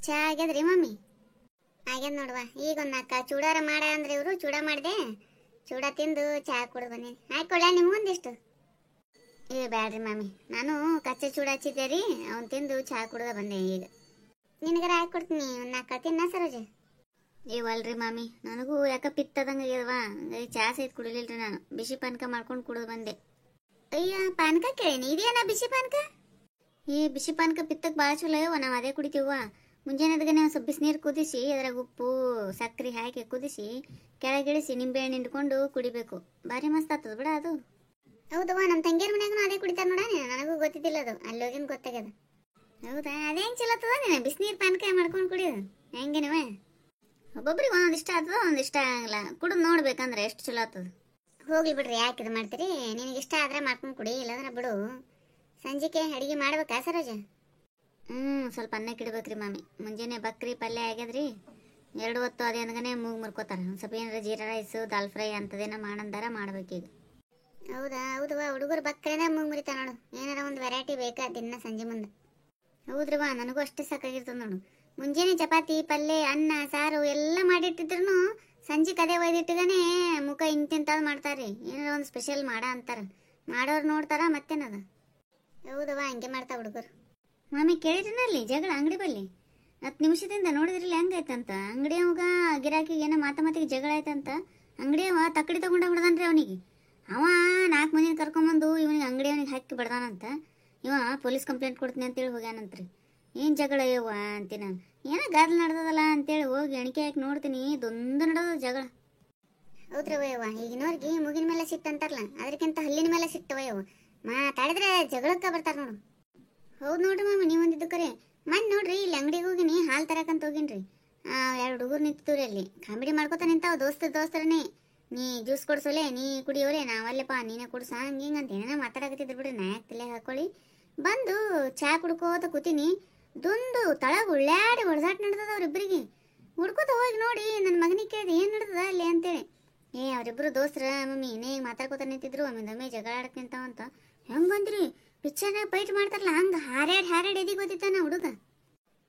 ಚಾ ಆಗ್ಯದ್ರಿ ಮಮ್ಮಿ? ಆಗ್ಯದ ನೋಡುವ. ಈಗ ಒಂದು ನಾಲ್ಕು ಚೂಡಾರ ಮಾಡ ಅಂದ್ರೆ ಇವರು ಚೂಡ ಮಾಡಿದೆ. ಚೂಡ ತಿಂದು ಚಾ ಕುಡ್ದು ಬಂದೀನಿ. ಹಾಕೊಳ್ಳ ನಿಮ್ಗೊಂದಿಷ್ಟು? ಬ್ಯಾಡ್ರಿ ಮಮ್ಮಿ, ನಾನು ಕಚ್ಚೆ ಚೂಡ ಹಚ್ಚಿದ್ದೆ ರೀ, ಅವ್ನು ತಿಂದು ಚಾ ಕುಡ್ದ ಬಂದೆ. ಈಗ ನಿನಗರ ಹಾಕೊಡ್ತೀನಿ, ಒಂದು ನಾಲ್ಕು ತಿನ್ನ ಸರೋಜ. ಇವಲ್ರಿ ಮಾಮಿ, ನನಗೂ ಯಾಕೆ ಪಿತ್ತದಂಗೆ ಆಗ್ಯದವಾ, ಚಾ ಸಹಿತ ಕುಡಿಲಿಲ್ರಿ. ನಾನು ಬಿಸಿ ಪಾನಕ ಮಾಡ್ಕೊಂಡು ಕುಡಿದು ಬಂದೆ. ಅಯ್ಯ, ಪಾನಕ ಕೇಳೀನಿ, ಇದೇನ ಬಿಸಿ ಪಾನಕ? ಬಿಸಿ ಪಾನಕ ಪಿತ್ತಕ್ಕೆ ಭಾಳ ಚಲೋ ಅಯ್ಯವ, ನಾವು ಅದೇ ಕುಡಿತೀವ. ಮುಂಜಾನೆದ್ಗನೆ ಒಂದು ಸ್ವಲ್ಪ ಬಿಸಿನೀರು ಕುದಿಸಿ ಅದ್ರಾಗ ಉಪ್ಪು ಸಕ್ಕರೆ ಹಾಕಿ ಕುದಿಸಿ ಕೆಳಗಿಳಿಸಿ ನಿಂಬೆಹಣ್ಣು ಹಿಂಡ್ಕೊಂಡು ಕುಡಿಬೇಕು. ಭಾರಿ ಮಸ್ತ್ ಆಗ್ತದ ಬಿಡ ಅದು. ಹೌದವ್ವ, ನಮ್ಮ ತಂಗಿಯರ ಮನ್ಯಾಗೂ ಅದೇ ಕುಡಿತಾರ ನೋಡ. ನನಗೂ ಗೊತ್ತಿದ್ದಿಲ್ಲ ಅದು, ಅಲ್ಲಿ ಹೋಗಿನ ಗೊತ್ತಾಗ್ಯದ. ಹೌದಾ, ಅದೇನು ಚಲೋ ಆಗ್ತದ ನೀನು ಬಿಸಿನೀರು ಪಾನಕ ಮಾಡ್ಕೊಂಡು ಕುಡಿಯೋದು? ಹೆಂಗೇನವ? ಒಬ್ಬೊಬ್ರಿಗೆ ಒಂದೊಂದು ಇಷ್ಟ ಆಗ್ತದ, ಒಂದೊಂದು ಇಷ್ಟ ಆಗಲ್ಲ. ಕುಡಿದು ನೋಡ್ಬೇಕಂದ್ರೆ ಎಷ್ಟು ಚಲೋ ಆಗ್ತದ. ಹೋಗ್ಲಿ ಬಿಡ್ರಿ, ಯಾಕೆ ಇದು ಮಾಡ್ತೀರಿ? ನಿನಗೆ ಇಷ್ಟ ಆದ್ರೆ ಮಾಡ್ಕೊಂಡು ಕುಡಿ, ಇಲ್ಲಂದ್ರೆ ಬಿಡು. ಸಂಜೆಗೆ ಅಡಿಗೆ ಮಾಡ್ಬೇಕಾ ಸರೋಜ? ಸ್ವಲ್ಪ ಅನ್ನಕ್ಕೆ ಇಡ್ಬೇಕ್ರಿ ಮಾಮಿ. ಮುಂಜಾನೆ ಬಕ್ರಿ ಪಲ್ಯ ಆಗ್ಯದ್ರಿ, 2 ಹೊತ್ತು ಅದೇ ಅಂದ್ಗನೆ ಮೂಗು ಮುರ್ಕೋತಾರ. ಒಂದು ಸ್ವಲ್ಪ ಏನಾರ ಜೀರಾ ರೈಸು ದಾಲ್ ಫ್ರೈ ಅಂತದೇನೋ ಮಾಡಂದಾರ ಮಾಡ್ಬೇಕೀಗ. ಹೌದಾ? ಹೌದವ್ವ, ಹುಡುಗರು ಬಕ್ರೇನ ಮೂಗು ಮುರಿತಾ ನೋಡು. ಏನಾರ ಒಂದು ವೆರೈಟಿ ಬೇಕಾ ದಿನ ಸಂಜೆ ಮುಂದೆ? ಹೌದ್ರವ್ವ, ನನಗೂ ಅಷ್ಟೇ ಸಾಕಾಗಿರ್ತದೆ ನೋಡು. ಮುಂಜಾನೆ ಚಪಾತಿ ಪಲ್ಯ ಅನ್ನ ಸಾರು ಎಲ್ಲ ಮಾಡಿಟ್ಟಿದ್ರು ಸಂಜೆಗೆ ಅದೇ ಒಯ್ದಿಟ್ಟಿಗಾನೆ ಮುಖ ಇಂತಿಂತಾದ್ ಮಾಡ್ತಾರ್ರಿ. ಏನಾರ ಒಂದು ಸ್ಪೆಷಲ್ ಮಾಡ ಅಂತಾರ, ಮಾಡೋರು ನೋಡ್ತಾರ ಮತ್ತೇನದ. ಹೌದವ್ವ, ಹಂಗೆ ಮಾಡ್ತಾವ ಹುಡುಗರು. ಮಾಮಿ ಕೇಳಿದ್ರಲ್ಲಿ ಜಗಳ ಅಂಗಡಿ ಬಲ್ಲಿ 10 ನಿಮಿಷದಿಂದ ನೋಡಿದ್ರಲ್ಲಿ ಹೆಂಗಾಯ್ತಂತ. ಅಂಗಡಿ ಅವಾಗ ಗಿರಾಕಿಗೆ ಏನೋ ಮಾತಿಗೆ ಜಗಳ ಆಯ್ತಂತ. ಅಂಗಡಿ ಅವ ತಕ್ಕಡಿ ತಗೊಂಡ ಬಿಡ್ದಾನ್ರಿ ಅವನಿಗೆ. ಅವ 4 ಮಂದಿನ ಕರ್ಕೊಂಬಂದು ಇವನಿಗೆ ಅಂಗಡಿ ಅವನಿಗೆ ಹಾಕಿ ಬಿಡ್ದಾನಂತ. ಇವ ಪೊಲೀಸ್ ಕಂಪ್ಲೇಂಟ್ ಕೊಡ್ತೀನಿ ಅಂತೇಳಿ ಹೋಗ್ಯಾನಂತ್ರಿ. ಏನು ಜಗಳ ಇವ ಅಂತೀನಿ ನಾನು. ಏನೋ ಗಾದಲ್ ನಡೆದದಲ್ಲ ಅಂತೇಳಿ ಹೋಗಿ ಎಣಿಕೆ ಹಾಕಿ ನೋಡ್ತೀನಿ, ದೊಂದು ನಡೆದ ಜಗಳ. ಹೌದ್ರವಯ್ಯವ್ವ, ಈಗಿನವ್ರಿಗೆ ಮುಗಿನ ಮೇಲೆ ಸಿಟ್ಟಂತಾರಲ್ಲ, ಅದಕ್ಕಿಂತ ಹಲ್ಲಿನ ಮೇಲೆ ಸಿಟ್ಟವಯ್ಯವ. ಮಾತಾಡಿದ್ರೆ ಜಗಳಕ್ಕೆ ಬರ್ತಾರ ನೋಡು. ಹೌದು ನೋಡ್ರಿ ಮಾಮ, ನೀವೊಂದಿದ್ದು ಕರೆ. ಮನ್ ನೋಡ್ರಿ, ಇಲ್ಲಿ ಅಂಗಡಿಗೆ ಹೋಗಿನಿ, ಹಾಲು ತರಕಂತ ಹೋಗಿನ್ರಿ. 2 ಹುಡುಗರು ನಿಂತಿದ್ರಿ ಅಲ್ಲಿ, ಕಾಮಿಡಿ ಮಾಡ್ಕೊತ ನಿಂತಾವ. ದೋಸ್ತರನೇ, ನೀ ಜ್ಯೂಸ್ ಕೊಡ್ಸೋಲೆ, ನೀ ಕುಡಿಯೋರೆ, ನಾವಲ್ಲಪ್ಪ ನೀನೇ ಕೊಡ್ಸ, ಹಂಗೆ ಅಂತ ಏನೇನೋ ಮಾತಾಡಕತ್ತಿದ್ರು ಬಿಡ್ರಿ. ನಾಯಕ್ ತಲೆ ಹಾಕೊಳ್ಳಿ ಬಂದು ಚಾ ಕುಡ್ಕೋತ ಕೂತೀನಿ. ದೊಂದು ತಳಗ ಉಳ್ಳಾಡಿ ಹೊಡೆದಾಟ ನಡೆದದ ಅವ್ರಿಬ್ಬರಿಗೆ. ಹುಡ್ಕೋತ ಹೋಗಿ ನೋಡಿ ನನ್ನ ಮಗನಿಗೆ ಕೇಳಿದೆ, ಏನು ನಡೆದದ ಅಲ್ಲಿ ಅಂತೇಳಿ. ಅವರಿಬ್ಬರು ದೋಸ್ತರ ಮಮ್ಮಿ ಇನ್ನೇ ಮಾತಾಡ್ಕೋತ ನಿಂತಿದ್ರು. ಒಮ್ಮೆ ಜಗಳ ಆಡಕ್ ನಿಂತಾವಂತ. ಹೆಂಗ್ ಬಂದ್ರಿ? ಪಿಕ್ಚರ್ನಾಗ ಫೈಟ್ ಮಾಡ್ತಾರಲ್ಲ ಹಂಗೆ ಹಾರ್ಯಾಡ್ ಎದಿ ಗೊತ್ತಿತ್ತಾನ ಹುಡುಗ.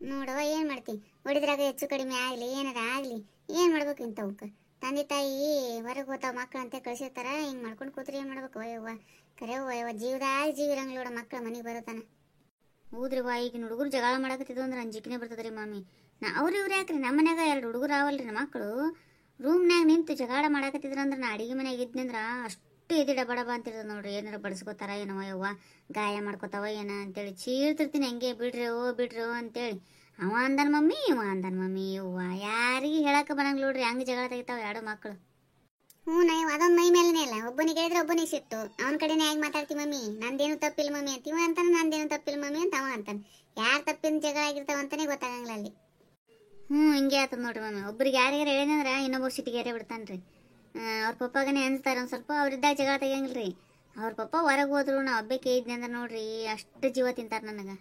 ನೋಡವ, ಏನು ಮಾಡ್ತಿ? ಹೊಡಿದ್ರಾಗ ಹೆಚ್ಚು ಕಡಿಮೆ ಆಗಲಿ ಏನಾರ ಆಗಲಿ ಏನು ಮಾಡ್ಬೇಕು ಇಂಥವಕ್ಕೆ? ತಂದೆ ತಾಯಿ ಹೊರಗೆ ಹೋತಾವ ಮಕ್ಳು ಅಂತ ಕಳ್ಸಿರ್ತಾರ. ಹಿಂಗೆ ಮಾಡ್ಕೊಂಡು ಕೂತ್ರಿ ಏನು ಮಾಡ್ಬೇಕು? ವಯವ್ವ ಕರೆ ವಯವ್ವ, ಜೀವದಾಗ ಜೀವ ಇರಂಗಿಲ್ಲ ನೋಡ ಮಕ್ಳು ಮನೆಗೆ ಬರೋತಾನ. ಹೌದ್ರಿ ವಾ, ಈಗಿನ ಹುಡುಗರು ಜಗಳ ಮಾಡಕತ್ತಿದ್ವು ಅಂದ್ರೆ ಅಂಜಿಕೆನೇ ಬರ್ತದ್ರಿ ಮಾಮಿ. ಅವ್ರು ಇವ್ರು ಯಾಕ್ರಿ? ನಮ್ಮ ಮನ್ಯಾಗ 2 ಹುಡುಗರು ಅವಲ್ರಿ ನಮ್ಮ ಮಕ್ಕಳು. ರೂಮ್ನಾಗ ನಿಂತು ಜಗಳ ಮಾಡಕತ್ತಿದ್ರ ಅಂದ್ರೆ ನಾ ಅಡಿಗೆ ಮನೆಯಾಗ ಇದ್ನಂದ್ರ ಅಷ್ಟು ಎದಿ ಡಬ ಅಂತಿರ್ತದೆ ನೋಡ್ರಿ. ಏನಾರ ಬಡಿಸ್ಕೋತಾರ ಏನೋ ಯವ್ವ, ಗಾಯ ಮಾಡ್ಕೋತಾವ ಏನ ಅಂತೇಳಿ ಚೀಳ್ತಿರ್ತೀನಿ. ಹಂಗೆ ಬಿಡ್ರಿ ಅಂತೇಳಿ. ಅವ ಅಂದನ್ ಮಮ್ಮಿ, ಇವ ಅಂದನ್ ಮಮ್ಮಿ. ಯವ್ವ, ಯಾರಿಗೆ ಹೇಳಕ್ಕೆ ಬರಂಗ ನೋಡ್ರಿ, ಹಂಗೆ ಜಗಳ ತೆಗಿತಾವ 2 ಮಕ್ಕಳು. ನಾವ್ ಅದೊಂದು ಮೈ ಮೇಲೇ ಅಲ್ಲ, ಒಬ್ಬನಿಗೆ ಹೇಳಿದ್ರೆ ಒಬ್ಬನಿಗೆ ಸಿಟ್ಟು. ಅವನ ಕಡೆನೇ ಹೇಗೆ ಮಾತಾಡ್ತಿ ಮಮ್ಮಿ, ನಂದೇನು ತಪ್ಪಿಲ್ಲ ಮಮ್ಮಿ ಅಂತ ಇವ ಅಂತಾನೆ, ನಂದೇನು ತಪ್ಪಿಲ್ಲ ಮಮ್ಮಿ ಅಂತ ಅವ ಅಂತಾನೆ. ಯಾರು ತಪ್ಪಿನ ಜಗಳ ಆಗಿರ್ತಾವ ಅಂತಾನೆ ಗೊತ್ತಾಗಂಗಿಲ್ಲ ಅಲ್ಲಿ. ಹಿಂಗೆ ಆತದ ನೋಡ್ರಿ ಮಮ್ಮಿ. ಒಬ್ರಿಗೆ ಯಾರಿಗಾರ ಹೇಳಿದಂದ್ರೆ ಇನ್ನೊಬ್ಬರು ಸಿಟ್ಟಿಗೆ ಬಿಡ್ತಾನ್ರಿ. ಅವ್ರ ಪಪ್ಪಾಗನೇ ಅನ್ಸ್ತಾರ ಒಂದು ಸ್ವಲ್ಪ. ಅವ್ರಿದ್ದಾಗ ಜಗಳ ತೆಗಿಯಂಗಿಲ್ರಿ. ಅವ್ರ ಪಪ್ಪ ಹೊರಗೆ ಹೋದ್ರು ನಾ ಒಬ್ಬಕ್ಕೆ ಇದ್ನಿ ಅಂದ್ರೆ ನೋಡ್ರಿ ಅಷ್ಟು ಜೀವ ತಿಂತಾರ ನನಗೆ.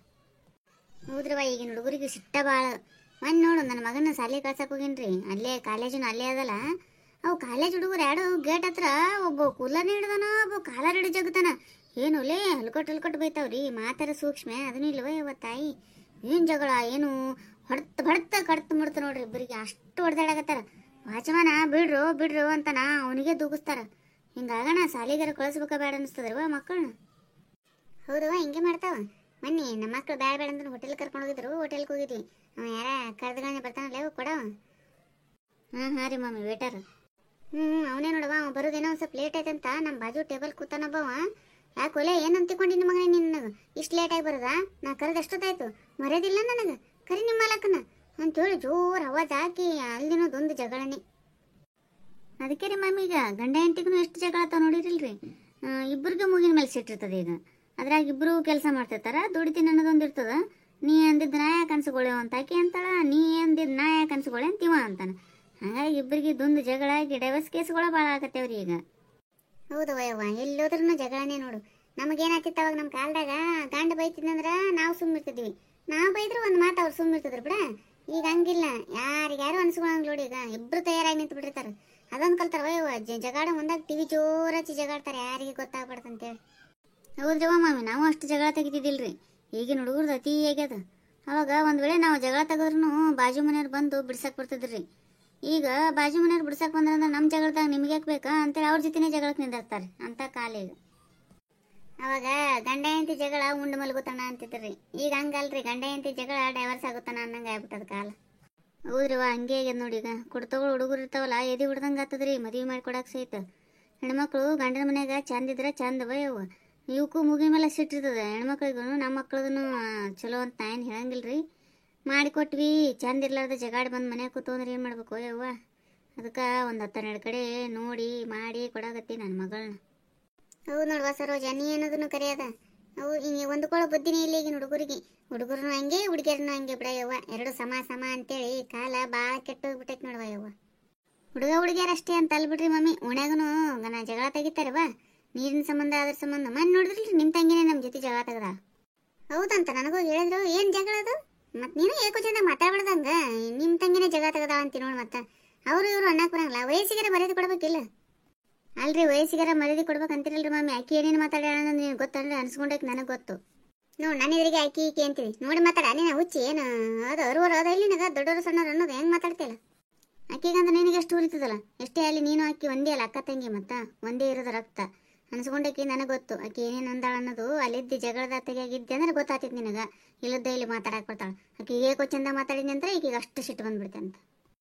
ಹೌದ್ರವ, ಈಗಿನ ಹುಡುಗರಿಗೆ ಸಿಟ್ಟ ಭಾಳ. ಮೊನ್ನೆ ನೋಡು ನನ್ನ ಮಗನ ಶಾಲೆ ಕಳ್ಸಕ್ಕೆ ಹೋಗಿನ್ರಿ. ಅಲ್ಲೇ ಕಾಲೇಜುನು ಅಲ್ಲೇ ಅದಲ್ಲ. ಅವು ಕಾಲೇಜ್ ಹುಡುಗರು 2 ಗೇಟ್ ಹತ್ರ ಒಬ್ಬ ಕೂಲರ್ನೇ ಹಿಡ್ದಾನ, ಒಬ್ಬ ಕಾಲರ್ ಹಿಡಿ ಜಗತಾನ. ಏನು ಲೇ ಹಲ್ಕೊಟ್ಟು ಬೈತಾವ್ರಿ. ಮಾತಾರ ಸೂಕ್ಷ್ಮ ಅದನ್ನು ಇಲ್ವ ಇವತ್ತಾಯಿ. ಏನು ಜಗಳ, ಏನು ಹೊಡ್ತ ಕಡ್ತು ಮುಡ್ತು ನೋಡ್ರಿ. ಇಬ್ಬರಿಗೆ ಅಷ್ಟು ಹೊಡೆದಾಡಕತ್ತಾರ. ವಾಚಮಾನ ಬಿಡ್ರು ಅಂತಾನ ಅವನಿಗೆ ದೂಗಿಸ್ತಾರ. ಹಿಂಗಾಗಣ ಸಾಲಿಗಾರ ಕಳಿಸ್ಬೇಕ ಬೇಡ ಅನಿಸ್ತದ್ರವ ಮಕ್ಕಳನ್ನ. ಹೌದವ, ಹಿಂಗೆ ಮಾಡ್ತಾವ. ಮೊನ್ನೆ ನಮ್ಮ ಮಕ್ಕಳು ಬೇಡ ಅಂದ್ರೆ ಹೋಟೆಲ್ ಕರ್ಕೊಂಡು ಹೋಗಿದ್ರು. ಹೋಟೆಲ್ಗೆ ಹೋಗಿದ್ವಿ. ಅವ ಯಾರ ಕರೆದ್ಗಳನ್ನ ಬರ್ತಾನಲ್ಲ ಕೊಡವ. ಹಾಂ ರೀ ಮಮ್ಮಿ, ವೇಟರ್. ಅವನೇ ನೋಡವ. ಅವ ಬರೋದೇನೋ ಒಂದು ಸ್ವಲ್ಪ ಲೇಟ್ ಆಯ್ತಂತ ನಮ್ಮ ಬಾಜು ಟೇಬಲ್ ಕೂತಾನೊಬ್ಬವ. ಯಾಕೊಲೆ ಏನು ಅಂತಿಕೊಂಡಿನಿ ಮಗನೇ ನಿನ್ನಗ, ಇಷ್ಟು ಲೇಟಾಗಿ ಬರೋದಾ? ನಾ ಕರೆದು ಎಷ್ಟೊತ್ತಾಯ್ತು, ಮರ್ಯಾದಿಲ್ಲ ನನಗೆ. ಕರಿ ನಿಮ್ಮ ಮಾಲಕನ ಅಂತೇಳಿ ಜೋರು ಅವಾಜ್ ಹಾಕಿ ಅಲ್ಲಿನೋದೊಂದು ಜಗಳನೆ. ಅದಕ್ಕೆ ರೀ ಮಮ್ಮಿ, ಈಗ ಗಂಡ ಹೆಂಡತಿಗೂ ಎಷ್ಟು ಜಗಳ ಆತಾವ ನೋಡಿರಿಲ್ರಿ. ಇಬ್ಬರಿಗೆ ಮೂಗಿನ ಮೇಲೆ ಸಿಟ್ಟಿರ್ತದೆ. ಈಗ ಅದ್ರಾಗ ಇಬ್ಬರು ಕೆಲಸ ಮಾಡ್ತಿರ್ತಾರ, ದುಡಿತೀನಿ ಅನ್ನೋದೊಂದು ಇರ್ತದ. ನೀ ಅಂದಿದ್ದು ನಾ ಯಾಕೆ ಅನ್ಸ್ಕೊಳ್ಳೇವ ಅಂತ ಆಕೆ ಅಂತಾಳ, ನೀ ಅಂದಿದ್ದು ನಾ ಯಾಕೆ ಅನ್ಸ್ಕೊಳ್ಳೆ ಅಂತೀವ ಅಂತಾನೆ. ಹಾಗಾಗಿ ಇಬ್ಬರಿಗೆ ದೊಂದು ಜಗಳ ಆಗಿ ಡೈವರ್ಸ್ ಕೇಸ್ಗಳ ಭಾಳ ಆಗತ್ತೇವ್ರಿ ಈಗ. ಹೌದವ ಯವ್ವ, ಎಲ್ಲೋದ್ರೂ ಜಗಳನೇ ನೋಡು. ನಮಗೇನಾಗ್ತಿತ್ತು ಅವಾಗ ನಮ್ಮ ಕಾಲದಾಗ ಗಂಡ ಬೈತಿದ್ದಂದ್ರೆ ನಾವು ಸುಮ್ಮಿರ್ತಿದ್ವಿ. ನಾವು ಬೈದ್ರು ಒಂದು ಮಾತು ಅವ್ರು ಸುಮ್ಮಿರ್ತಿದ್ರು ಬಿಡ. ಈಗ ಹಂಗಿಲ್ಲ, ಯಾರು ಅನ್ಸ್ಕೊಳಂಗ್ ನೋಡಿ. ಈಗ ಇಬ್ರು ತಯಾರಾಗಿ ನಿಂತು ಬಿಟ್ಟಿರ್ತಾರೆ. ಅದೊಂದು ಕಲ್ತಾರ ವಯವ್ವ. ಜಗಾಡ ಮುಂದಾಗ ಟಿವಿ ಜೋರ ಹಚ್ಚಿ ಜಗಾಡ್ತಾರೆ, ಯಾರಿಗೆ ಗೊತ್ತಾಗ್ಬಾರ್ದಂತೇಳಿ. ಹೌದ್ರವ ಮಾಮಿ, ನಾವು ಅಷ್ಟು ಜಗಳ ತೆಗಿತಿದ್ದಿಲ್ರಿ. ಈಗಿನ ಹುಡುಗರ್ದು ಅತಿ ಆಗ್ಯದ. ಅವಾಗ ಒಂದು ವೇಳೆ ನಾವು ಜಗಳ ತೆಗೆದ್ರೂ ಬಾಜು ಮನೆಯವ್ರು ಬಂದು ಬಿಡ್ಸಕ್ಕೆ ಬರ್ತಿದ್ರಿ. ಈಗ ಬಾಜು ಮನೆಯವ್ರು ಬಿಡ್ಸಕ್ಕೆ ಬಂದ್ರಂದ್ರೆ ನಮ್ಮ ಜಗಳದಾಗ ನಿಮ್ಗೆ ಯಾಕೆ ಬೇಕಾ ಅಂತೇಳಿ ಅವ್ರ ಜೊತೆನೇ ಜಗಳಕ್ಕೆ ನಿಂದಿರ್ತಾರೆ ಅಂತ ಕಾಲ ಈಗ. ಅವಾಗ ಗಂಡ ಹೆಂಡತಿ ಜಗಳ ಉಂಡು ಮಲಗುತ್ತಾನ ಅಂತಿದ್ರಿ. ಈಗ ಹಂಗಲ್ರಿ, ಗಂಡ ಹೆಂಡತಿ ಜಗಳ ಡೈವರ್ಸ್ ಆಗುತ್ತಾನ ಅನ್ನಂಗೆ ಆಗ್ಬಿಟ್ಟದ ಕಾಲ. ಹೌದ್ರಿವ, ಹಂಗೆ ಆಗ್ಯದ ನೋಡಿ. ಈಗ ಕೊಡ್ತಗಳು ಹುಡುಗರು ಇರ್ತಾವಲ್ಲ, ಎದಿ ಹುಡ್ದಂಗೆ ಆಗ್ತದ್ರಿ ಮದುವೆ ಮಾಡಿಕೊಡಕ್ಕೆ ಸಹಿತ. ಹೆಣ್ಮಕ್ಳು ಗಂಡನ ಮನ್ಯಾಗ ಚಂದಿದ್ರೆ ಚಂದವ ಯವ್ವ, ಇವಕ್ಕೂ ಮುಗಿ ಮೇಲೆ ಸಿಟ್ಟಿರ್ತದೆ. ಹೆಣ್ಮಕ್ಳಿಗೂ ನಮ್ಮ ಮಕ್ಳದೂ ಚಲೋ ಅಂತ ನಾ ಏನು ಹೇಳಂಗಿಲ್ರಿ. ಮಾಡಿಕೊಟ್ವಿ, ಚಂದ ಇರ್ಲಾರ್ದ ಜಗಾಡಿ ಬಂದು ಮನ್ಯಾಗ ಕೂತಂದ್ರೆ ಏನು ಮಾಡ್ಬೇಕು ಯವ್ವ. ಅದಕ್ಕೆ ಒಂದು 10-12 ಕಡೆ ನೋಡಿ ಮಾಡಿ ಕೊಡಾಕತ್ತಿ ನನ್ನ ಮಗಳನ್ನ. ಹೌದು ನೋಡುವ ಸರೋಜ, ನೀ ಅನ್ನೋದನ್ನು ಕರೆಯದ. ಅವು ಹಿಂಗೆ ಹೊಂದ್ಕೊಳ್ಳೋ ಬುದ್ಧಿನೇ ಇಲ್ಲ ಈಗಿನ ಹುಡುಗರಿಗೆ. ಹುಡುಗರು ಹಂಗೆ ಹುಡುಗಿಯರನ್ನು ಹಂಗೆ ಬಿಡ ಯವ್ವ. ಎರಡು ಸಮ ಸಮ ಅಂತೇಳಿ ಕಾಲ ಭಾಳ ಕೆಟ್ಟು ಹೋಗ್ಬಿಟ್ಟೈತೆ ನೋಡುವ ಯವ್ವ. ಹುಡುಗ ಹುಡುಗಿಯರು ಅಷ್ಟೇ ಅಂತ ಅಲ್ಬಿಡ್ರಿ ಮಮ್ಮಿ, ಓಣ್ಯಾಗೂ ನಾ ಜಗಳ ತೆಗಿತಾರವ. ನೀರಿನ ಸಂಬಂಧ ಅದ್ರ ಸಂಬಂಧ ಮನೆ ನೋಡಿದ್ರಿ ನಿಮ್ಮ ತಂಗಿನೇ ನಮ್ಮ ಜೊತೆ ಜಗಳ ತೆಗ್ದ. ಹೌದಂತ ನನಗೂ ಹೇಳಿದ್ರು. ಏನು ಜಗಳ ಅದು? ಮತ್ತು ನೀನು ಏಕೋ ಚಂದ ಮಾತಾಡ್ಬಾರ್ದಂಗ ನಿಮ್ಮ ತಂಗಿನೇ ಜಗಳ ತೆಗ್ದ ಅಂತಿ ನೋಡಿ. ಮತ್ತೆ ಅವರು ಇವರು ಅನ್ನಕ್ಕೆ ಬರಂಗಿಲ್ಲ. ವಯಸ್ಸಿಗಾರ ಮರ್ಯಾದೆ ಕೊಡ್ಬೇಕಿಲ್ಲ. ಅಲ್ರಿ, ವಯಸ್ಸಿಗಾರ ಮರ್ಯಾದೆ ಕೊಡ್ಬೇಕಂತಿರಲ್ರಿ ಮಮ್ಮಿ. ಆಕಿ ಏನೇನು ಮಾತಾಡ್ಯಾಳ ಅನ್ನೋದು ನೀನು ಗೊತ್ತಂದ್ರೆ ಅನ್ಸ್ಕೊಂಡೈತೆ ನನಗೆ ಗೊತ್ತು. ನೋಡಿ ನನ್ನ ಎದುರಿಗೆ ಆಕಿ ಈಕಿ ಅಂತೀವಿ ನೋಡಿ ಮಾತಾಡ. ನೀನು ಹುಚ್ಚಿ ಏನು ಅದು ಅರುವರು ಅದ ಇಲ್ಲಿ ನನಗೆ ದೊಡ್ಡವರು ಸಣ್ಣವ್ರು ಅನ್ನೋದು ಹೆಂಗೆ ಮಾತಾಡ್ತಿಲ್ಲ. ಆಕಿಗಂತ ನಿನಗೆ ಎಷ್ಟು ಉರಿತದಲ್ಲ. ಎಷ್ಟೇ ಅಲ್ಲಿ ನೀನು ಆಕಿ ಒಂದೇ ಅಲ್ಲ, ಅಕ್ಕ ತಂಗಿ ಮತ್ತು ಒಂದೇ ಇರೋದು ರಕ್ತ ಅನ್ಸ್ಕೊಂಡಾಕಿ. ನನಗೆ ಗೊತ್ತು ಆಕಿ ಏನೇನು ಅಂದಾಳ ಅನ್ನೋದು. ಅಲ್ಲಿದ್ದು ಜಗಳದ ತೆಗಿಯಾಗಿದ್ದೆ ಅಂದ್ರೆ ಗೊತ್ತಾಗ್ತೈತಿ ನಿನಗೆ. ಇಲ್ಲದ ಇಲ್ಲಿ ಮಾತಾಡಕ್ಕೆ ಬರ್ತಾಳೆ ಆಕಿ. ಏಕೋ ಚಂದ ಮಾತಾಡಿದ್ನಿ ಅಂದ್ರೆ ಈಗೀಗ ಅಷ್ಟು ಸಿಟ್ಟು ಬಂದ್ಬಿಡ್ತೆ ಅಂತ.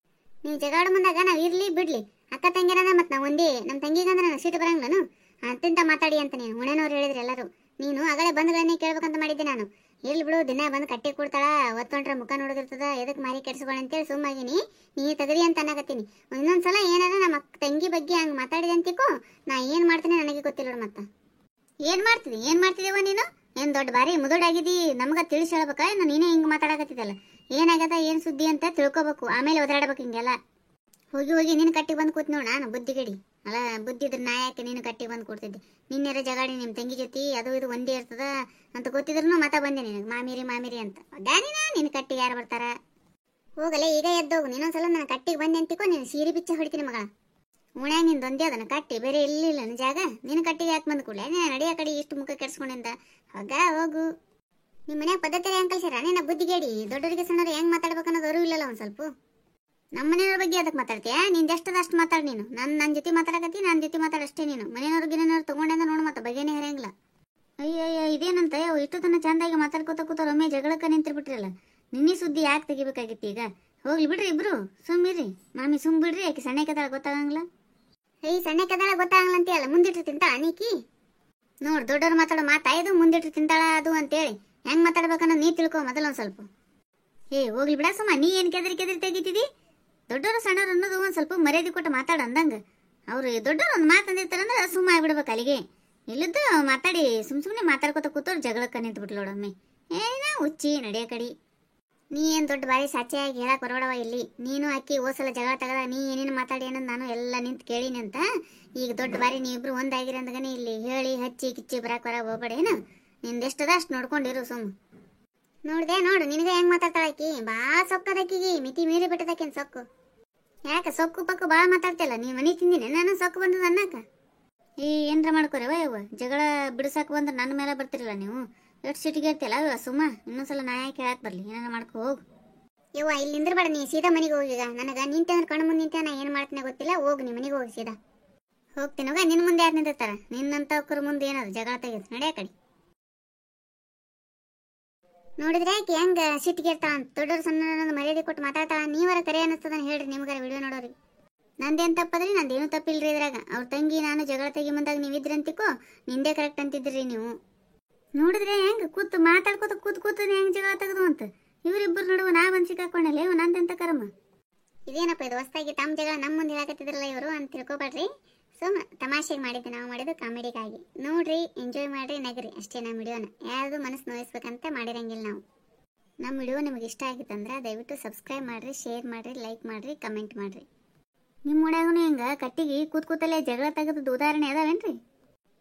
ನೀವು ಜಗಾಡ ಮುಂದಾಗ ನಾವು ಇರಲಿ ಬಿಡ್ಲಿ ಅಕ್ಕ ತಂಗಿರಂದ ಮತ್ತು ನಾವು ಒಂದೇ. ನಮ್ಮ ತಂಗಿಗಂದ್ರೆ ನಾನು ಸಿಟ್ಟು ಬರಂಗಿಲ್ಲನು ಅಂತಿಂತ ಮಾತಾಡಿ ಅಂತ ನೀನು ಹುಣೆನವ್ರು ಹೇಳಿದ್ರಿ ಎಲ್ಲರೂ. ನೀನು ಆಗಲೇ ಬಂದ್ಗಳನ್ನೇ ಕೇಳ್ಬೇಕಂತ ಮಾಡಿದ್ದೆ ನಾನು. ಇರ್ಲಿ ಬಿಡು, ದಿನ ಬಂದು ಕಟ್ಟಿ ಕೊಡ್ತಾಳ, ಒತ್ತೊಂಡ್ರೆ ಮುಖ ನೋಡೋದಿರ್ತದ, ಎದಕ್ಕೆ ಮಾರಿ ಕೆಡ್ಸ್ಕೊಳ್ಳಿ ಅಂತೇಳಿ ಸುಮ್ಮಾಗಿನಿ. ನೀ ತೆಗರಿ ಅಂತ ಅನ್ನಕತ್ತೀನಿ. ಇನ್ನೊಂದ್ಸಲ ಏನಾರ ನಮ್ಮ ತಂಗಿ ಬಗ್ಗೆ ಹಂಗೆ ಮಾತಾಡಿದೆ ಅಂತಿಕೋ, ನಾ ಏನು ಮಾಡ್ತೀನಿ ನನಗೆ ಗೊತ್ತಿಲ್ಲ ನೋಡು. ಮತ್ತೆ ಏನು ಮಾಡ್ತಿದ್ದೀವ ನೀನು? ಏನು ದೊಡ್ಡ ಬಾರಿ ಮುದುಡಾಗಿದ್ದಿ, ನಮ್ಗೆ ತಿಳಿಸಿ ಹೇಳ್ಬೇಕಾ? ನೀನೇ ಹಿಂಗೆ ಮಾತಾಡಕತ್ತಿದ್ದಲ್ಲ, ಏನಾಗ್ಯದ ಏನು ಸುದ್ದಿ ಅಂತ ತಿಳ್ಕೊಬೇಕು, ಆಮೇಲೆ ಒದರಾಡ್ಬೇಕು ಹಿಂಗೆಲ್ಲ. ಹೋಗಿ ನೀನು ಕಟ್ಟಿಗೆ ಬಂದು ಕೂತ್ ನೋಡು. ನಾನು ಬುದ್ಧಿಗಡಿ ಅಲ್ಲ, ಬುದ್ಧಿ ಇದ್ರೆ ನಾ ಯಾಕೆ ನೀನು ಕಟ್ಟಿಗೆ ಬಂದು ಕೊಡ್ತಿದ್ದೆ? ನಿನ್ನೆರ ಜಗಾಡಿ ನಿಮ್ಮ ತಂಗಿ ಜೊತೆ ಅದು ಇದು ಒಂದೇ ಇರ್ತದ ಅಂತ ಗೊತ್ತಿದ್ರು ಮತ ಬಂದೆ ನಿನಗೆ ಮಾಮಿರಿ ಅಂತ. ಗಾನಿನ ನಿನ್ನ ಕಟ್ಟಿಗೆ ಯಾರು ಬರ್ತಾರ? ಹೋಗಲೇ ಈಗ ಎದ್ದೋಗು. ನೀನೊಂದ್ಸಲ ನಾನು ಕಟ್ಟಿಗೆ ಬಂದೆ ಅಂತಿಕೋ, ನೀನು ಸೀರೆ ಬಿಚ್ಚ ಹೊಡಿತೀನಿ ಮಗಳ. ಉಣ್ಯಾಗ ನಿಂದು ಒಂದೇ ಅದನ್ನು ಕಟ್ಟಿ ಬೇರೆ ಇಲ್ಲಿಲ್ಲ ನನ್ನ ಜಾಗ. ನೀನು ಕಟ್ಟಿಗೆ ಯಾಕೆ ಬಂದು ಕೂಡಲೇ ನೀನು ನಡಿಯ ಕಡೆ ಇಷ್ಟು ಮುಖ ಕೆಡ್ಸ್ಕೊಂಡಿಂದ ಹೋಗು. ನಿಮ್ಮ ಮನ್ಯಾಗ ಪದ್ಧತಿ ಹೆಂಗೆ ಕಲ್ಸ್ಯಾರ? ನೀನು ಬುದ್ಧಿಗೇಡಿ. ದೊಡ್ಡವರಿಗೆ ಸಣ್ಣವ್ರು ಹೆಂಗೆ ಮಾತಾಡ್ಬೇಕು ಅನ್ನೋದು ಅರಿವು ಇಲ್ಲಲ್ಲ ಒಂದು ಸ್ವಲ್ಪ. ನಮ್ಮ ಮನೆಯವ್ರ ಬಗ್ಗೆ ಅದಕ್ಕೆ ಮಾತಾಡ್ತೀಯಾ? ನೀನು ಎಷ್ಟದಷ್ಟು ಮಾತಾಡಿ. ನೀನು ನನ್ನ ಜೊತೆ ಮಾತಾಡಕತ್ತಿ, ನನ್ನ ಜೊತೆ ಮಾತಾಡಷ್ಟೇ ನೀನು. ಮನೆಯವ್ರು ಗಿನವ್ರು ತೊಗೊಂಡೆಂದ ನೋಡು, ಮತ್ತೆ ಬಗೆನೇ ಹರಿಯಂಗಿಲ್ಲ. ಅಯ್ಯಯ್ಯ ಇದೇನಂತ ಇಷ್ಟು ತನ ಚಂದಾಗಿ ಮಾತಾಡ್ಕೋತ ಕೂತಾರ, ಒಮ್ಮೆ ಜಗಳಕ್ಕೆ ನಿಂತಿರ್ಬಿಟ್ರಲ್ಲ. ನಿನ್ನೆ ಸುದ್ದಿ ಯಾಕೆ ತೆಗಿಬೇಕಾಗಿತ್ತು ಈಗ? ಹೋಗ್ಲಿ ಬಿಡ್ರಿ ಇಬ್ರು, ಸುಮ್ಮಿರ್ರಿ. ಮಾಮಿ ಸುಮ್ ಬಿಡ್ರಿ, ಆಕೆ ಸಣ್ಣ ಕದಾಳ ಗೊತ್ತಾಗಂಗಿಲ್ಲ. ಸಣ್ಣ ಕದಾಳ ಗೊತ್ತಾಗಂಗಿಲ್ಲ ಅಂತೀಯಲ್ಲ, ಮುಂದಿಟ್ರು ತಿಂತಾಳ ನೀಕಿ. ನೋಡು, ದೊಡ್ಡವ್ರು ಮಾತಾಡೋ ಮಾತಾಯ್ದು ಮುಂದಿಟ್ರು ತಿಂತಾಳ ಅದು ಅಂತೇಳಿ ಹೆಂಗೆ ಮಾತಾಡ್ಬೇಕನ್ನೋ ನೀ ತಿಳ್ಕೊ ಮೊದಲು ಒಂದು ಸ್ವಲ್ಪ. ಹೋಗ್ಲಿ ಬಿಡ ಸುಮ್ಮ, ನೀ ಏನು ಕೆದರಿ ತೆಗಿತಿದಿ? ದೊಡ್ಡವರು ಸಣ್ಣವ್ರು ಅನ್ನೋದು ಒಂದು ಸ್ವಲ್ಪ ಮರ್ಯಾದೆ ಕೊಟ್ಟು ಮಾತಾಡ ಅಂದಂಗೆ. ಅವ್ರು ದೊಡ್ಡವ್ರು ಒಂದು ಮಾತಂದಿರ್ತಾರಂದ್ರೆ ಸುಮ್ಮ ಆಗ್ಬಿಡ್ಬೇಕು ಅಲ್ಲಿಗೆ. ಇಲ್ಲದ್ದು ಮಾತಾಡಿ ಸುಮ್ಮನೆ ಮಾತಾಡ್ಕೊತ ಕೂತವ್ರು ಜಗಳಕ್ಕೆ ನಿಂತ್ಬಿಟ್ಲೋಡಮ್ಮೆ. ಏನ ಹುಚ್ಚಿ ನಡಿಯ ಕಡಿ. ನೀ ಏನು ದೊಡ್ಡ ಬಾರಿ ಸಾಚೆಯಾಗಿ ಹೇಳಕ್ಕೆ ಬರೋಡವ ಇಲ್ಲಿ. ನೀನು ಅಕ್ಕಿ ಓಸಲ ಜಗಳ ತಗದ ನೀ ಏನೇನು ಮಾತಾಡಿ ಅನ್ನೋದು ನಾನು ಎಲ್ಲ ನಿಂತು ಕೇಳೀನಿ ಅಂತ. ಈಗ ದೊಡ್ಡ ಬಾರಿ ನೀ ಇಬ್ರು ಒಂದಾಗಿರಿ ಅಂದಗನೇ ಇಲ್ಲಿ ಹೇಳಿ ಹಚ್ಚಿ ಕಿಚ್ಚಿ ಬರಕ್ಕೆ ಹೋಗ್ಬೇಡೇನು. ನಿಂದೆಷ್ಟದ ಅಷ್ಟು ನೋಡ್ಕೊಂಡಿರು ಸುಮ್ಮ. ನೋಡಿದೆ ನೋಡು, ನಿನಗೆ ಹೆಂಗೆ ಮಾತಾಡ್ತಾಳ ಆಕಿ. ಭಾಳ ಸೊಕ್ಕದಕ್ಕಿಗೆ ಮಿತಿ ಮೀರಿ ಬಿಟ್ಟದಕ್ಕೇನು ಸೊಕ್ಕು. ಯಾಕೆ ಸೊಕ್ಕು ಪಕ್ಕು ಭಾಳ ಮಾತಾಡ್ತಿಲ್ಲ. ನೀ ಮನೆ ತಿಂದಿನಿ ನಾನು ಸೊಕ್ಕು ಬಂದದ ಅನ್ನಕ. ಏನರ ಮಾಡ್ಕೊರವ ಯವ್ವ, ಜಗಳ ಬಿಡಿಸಾಕ ಬಂದ್ರೆ ನನ್ನ ಮೇಲೆ ಬರ್ತಿರಲ್ಲ ನೀವು. ಎಷ್ಟು ಸಿಟಿಗೆ ಇರ್ತಿಲ್ಲ ಅವ ಸುಮ್ಮ. ಇನ್ನೊಂದ್ಸಲ ನಾ ಯಾಕೆ ಹೇಳಕ್ಕೆ ಬರಲಿ, ಏನಾರ ಮಾಡ್ಕೊ ಹೋಗು. ಯವ್ವ ಇಲ್ಲಿ ನಿಂದ್ರಬೇಡ, ನೀ ಸೀದಾ ಮನೆಗೆ ಹೋಗೀಗ. ನನಗೆ ನಿಂತಂದ್ರೆ ಕಣ್ಣು ಮುಂದೆ ನಿಂತ ನಾ ಏನು ಮಾಡ್ತೀನಿ ಗೊತ್ತಿಲ್ಲ. ಹೋಗು ನೀ ಮನೆಗೆ ಹೋಗಿ ಸೀದಾ. ಹೋಗ್ತೀನೋಗ, ನಿನ್ನ ಮುಂದೆ ಯಾರು ನಿಂತಿರ್ತಾರ? ನಿನ್ನಂತವ್ರ ಮುಂದೆ ಏನದು ಜಗಳ ತೆಗೆದು ನಡೆಯ ಕಡೆ. ನೋಡಿದ್ರೆ ಆಕೆ ಹೆಂಗೆ ಸಿಟ್ಟಿಗೆ ಇರ್ತಾಳ ಅಂತ. ದೊಡ್ಡವ್ರು ಸಣ್ಣ ಮರ್ಯಾದೆ ಕೊಟ್ಟು ಮಾತಾಡ್ತಾಳ. ನೀವರ ಕರೆ ಅನ್ನಿಸ್ತದನ್ನ ಹೇಳ್ರಿ ನಿಮ್ಗಾರ ವಿಡಿಯೋ ನೋಡೋರಿಗೆ. ನಂದೇನು ತಪ್ಪದ್ರಿ? ನಂದೇನು ತಪ್ಪಿಲ್ರಿ ಇದ್ರಾಗ. ಅವ್ರ ತಂಗಿ ನಾನು ಜಗಳ ತೆಗಿ ಮುಂದಾಗ ನೀವಿದ್ರಿ ಅಂತಿಕೋ, ನಿಂದೇ ಕರೆಕ್ಟ್ ಅಂತಿದ್ರಿ ನೀವು. ನೋಡಿದ್ರೆ ಹೆಂಗೆ ಕೂತು ಮಾತಾಡ್ಕೋತ ಕೂತು ಹೆಂಗೆ ಜಗಳ ತೆಗೆದು ಅಂತ. ಇವರಿಬ್ಬರು ನಡುವೆ ನಾ ಬಂದು ಸಿಕ್ಕಾಕೊಂಡಲ್ಲ. ಇವ್ ನಂದೆಂತ ಕರ್ಮ. ಇದೇನಪ್ಪ ಇದು ಹೊಸದಾಗಿ ತಮ್ಮ ಜಗಳ ನಮ್ಮ ಮುಂದೆ ಹೇಳಕತ್ತಿದ್ರಲ್ಲ ಇವರು ಅಂತ ತಿಳ್ಕೊಬೇಡ್ರಿ. ಸುಮ್ಮ ತಮಾಷೆಗೆ ಮಾಡಿದ್ದೆ, ನಾವು ಮಾಡಿದ್ದು ಕಾಮಿಡಿಗಾಗಿ. ನೋಡ್ರಿ, ಎಂಜಾಯ್ ಮಾಡಿರಿ, ನಗರಿ ಅಷ್ಟೇ. ನಮ್ಮ ವಿಡಿಯೋನ ಯಾವುದು ಮನಸ್ಸು ನೋಯಿಸ್ಬೇಕಂತ ಮಾಡಿರಂಗಿಲ್ಲ ನಾವು. ನಮ್ಮ ವಿಡಿಯೋ ನಿಮಗೆ ಇಷ್ಟ ಆಗಿತ್ತಂದ್ರೆ ದಯವಿಟ್ಟು ಸಬ್ಸ್ಕ್ರೈಬ್ ಮಾಡಿರಿ, ಶೇರ್ ಮಾಡಿರಿ, ಲೈಕ್ ಮಾಡಿರಿ, ಕಮೆಂಟ್ ಮಾಡಿರಿ. ನಿಮ್ಮ ಮನ್ಯಾಗೂ ಹಿಂಗೆ ಕಟ್ಟಿಗೆ ಕೂತಲ್ಲೇ ಜಗಳ ತೆಗೆದು ಉದಾಹರಣೆ ಅದಾವೇನ್ರಿ?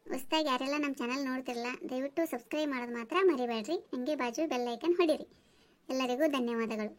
ಹೊಸದಾಗಿ ಯಾರೆಲ್ಲ ನಮ್ಮ ಚಾನಲ್ ನೋಡ್ತಿರಲ್ಲ ದಯವಿಟ್ಟು ಸಬ್ಸ್ಕ್ರೈಬ್ ಮಾಡೋದು ಮಾತ್ರ ಮರಿಬೇಡ್ರಿ. ಹಂಗೆ ಬಾಜು ಬೆಲ್ ಐಕನ್ ಹೊಡೀರಿ. ಎಲ್ಲರಿಗೂ ಧನ್ಯವಾದಗಳು.